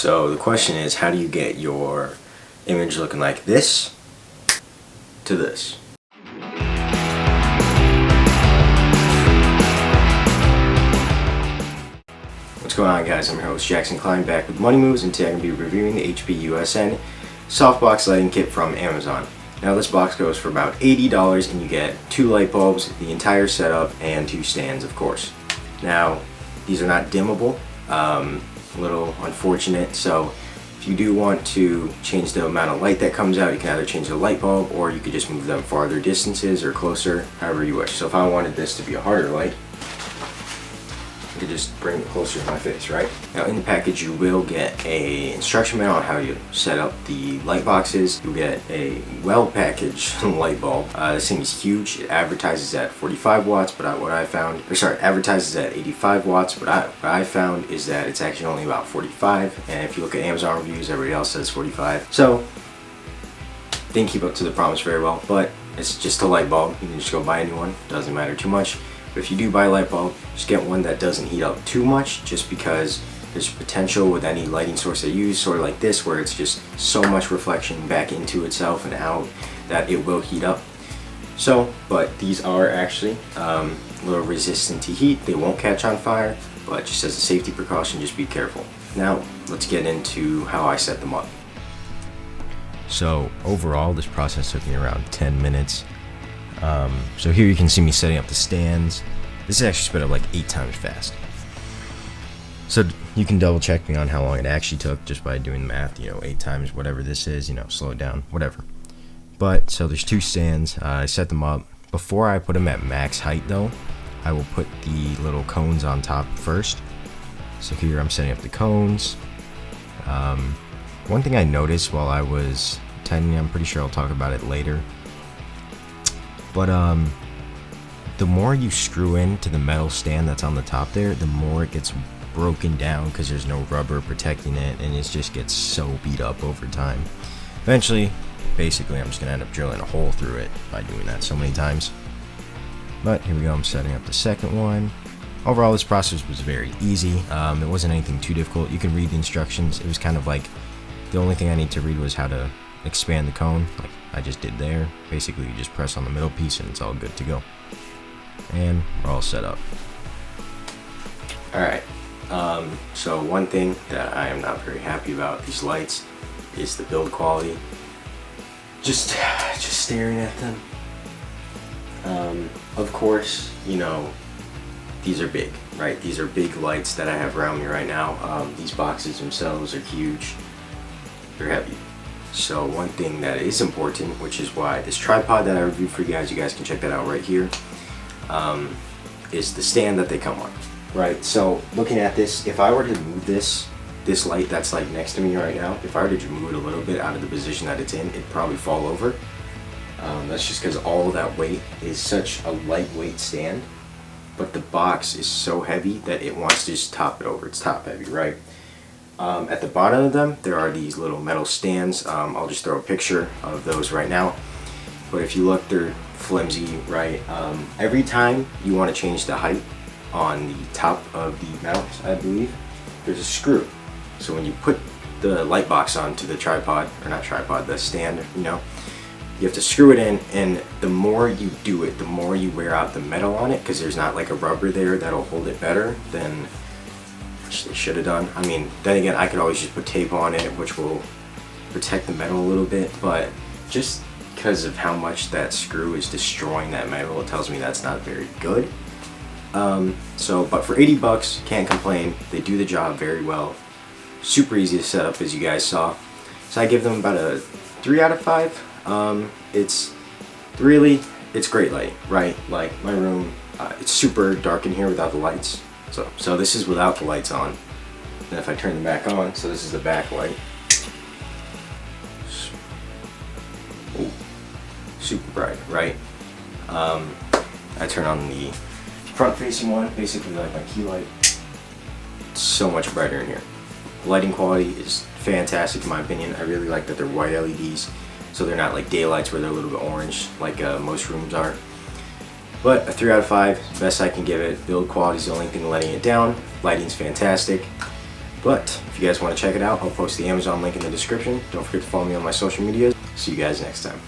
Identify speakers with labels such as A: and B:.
A: So the question is, how do you get your image looking like this to this? What's going on, guys? I'm your host Jackson Klein, back with Money Moves, and today I'm going to be reviewing the HPUSN softbox lighting kit from Amazon. Now this box goes for about $80 and you get 2 light bulbs, the entire setup, and 2 stands, of course. Now these are not dimmable, a little unfortunate, so if you do want to change the amount of light that comes out, you can either change the light bulb or you could just move them farther distances or closer, however you wish. So if I wanted this to be a harder light, I could just bring it closer to my face, right? Now in the package you will get a instruction manual on how you set up the light boxes. You'll get a well-packaged light bulb. This thing is huge. It advertises at 45 watts, but advertises at 85 watts, but what I found is that it's actually only about 45, and if you look at Amazon reviews, everybody else says 45. So, didn't keep up to the promise very well, but it's just a light bulb. You can just go buy a new one. Doesn't matter too much. But if you do buy a light bulb, just get one that doesn't heat up too much, just because there's potential with any lighting source that you use, sort of like this, where it's just so much reflection back into itself and out that it will heat up. So, but these are actually a little resistant to heat. They won't catch on fire, but just as a safety precaution, just be careful. Now, let's get into how I set them up. So overall, this process took me around 10 minutes. So here you can see me setting up the stands. This is actually sped up like 8 times fast. So you can double check me on how long it actually took just by doing the math, 8 times whatever this is, slow it down, whatever. But, so there's 2 stands, I set them up. Before I put them at max height though, I will put the little cones on top first. So here I'm setting up the cones. One thing I noticed while I was tightening, I'm pretty sure I'll talk about it later, but the more you screw into the metal stand that's on the top there, the more it gets broken down because there's no rubber protecting it, and it just gets so beat up over time. Eventually, basically, I'm just gonna end up drilling a hole through it by doing that so many times. But here we go, I'm setting up the second one. Overall, this process was very easy. It wasn't anything too difficult. You can read the instructions. It was kind of like, the only thing I need to read was how to expand the cone, like I just did there. Basically, you just press on the middle piece and it's all good to go. And we're all set up. Alright, so one thing that I am not very happy about these lights is the build quality. Just staring at them. Of course, these are big, right? These are big lights that I have around me right now. These boxes themselves are huge. They're heavy. So one thing that is important, which is why this tripod that I reviewed for you guys can check that out right here, is the stand that they come on, right? So looking at this, if I were to move this light that's like next to me right now, if I were to move it a little bit out of the position that it's in, it'd probably fall over. That's just because all of that weight is such a lightweight stand, but the box is so heavy that it wants to just top it over. It's top heavy, right? At the bottom of them, there are these little metal stands. I'll just throw a picture of those right now. But if you look, they're flimsy, right? Every time you want to change the height on the top of the mount, I believe, there's a screw. So when you put the light box onto the tripod, or not tripod, the stand, you have to screw it in, and the more you do it, the more you wear out the metal on it, because there's not like a rubber there that'll hold it better than they should have done. I mean, then again, I could always just put tape on it, which will protect the metal a little bit, but just because of how much that screw is destroying that metal, it tells me that's not very good. But for 80 bucks, can't complain. They do the job very well. Super easy to set up, as you guys saw. So I give them about a 3 out of 5. It's great lighting, right? Like my room, it's super dark in here without the lights. So this is without the lights on. And if I turn them back on, so this is the back light. Ooh, super bright, right? I turn on the front facing one, basically like my key light. It's so much brighter in here. The lighting quality is fantastic in my opinion. I really like that they're white LEDs, so they're not like daylights where they're a little bit orange like most rooms are. But a 3 out of 5 is the best I can give it. Build quality is the only thing letting it down. Lighting's fantastic. But if you guys want to check it out, I'll post the Amazon link in the description. Don't forget to follow me on my social media. See you guys next time.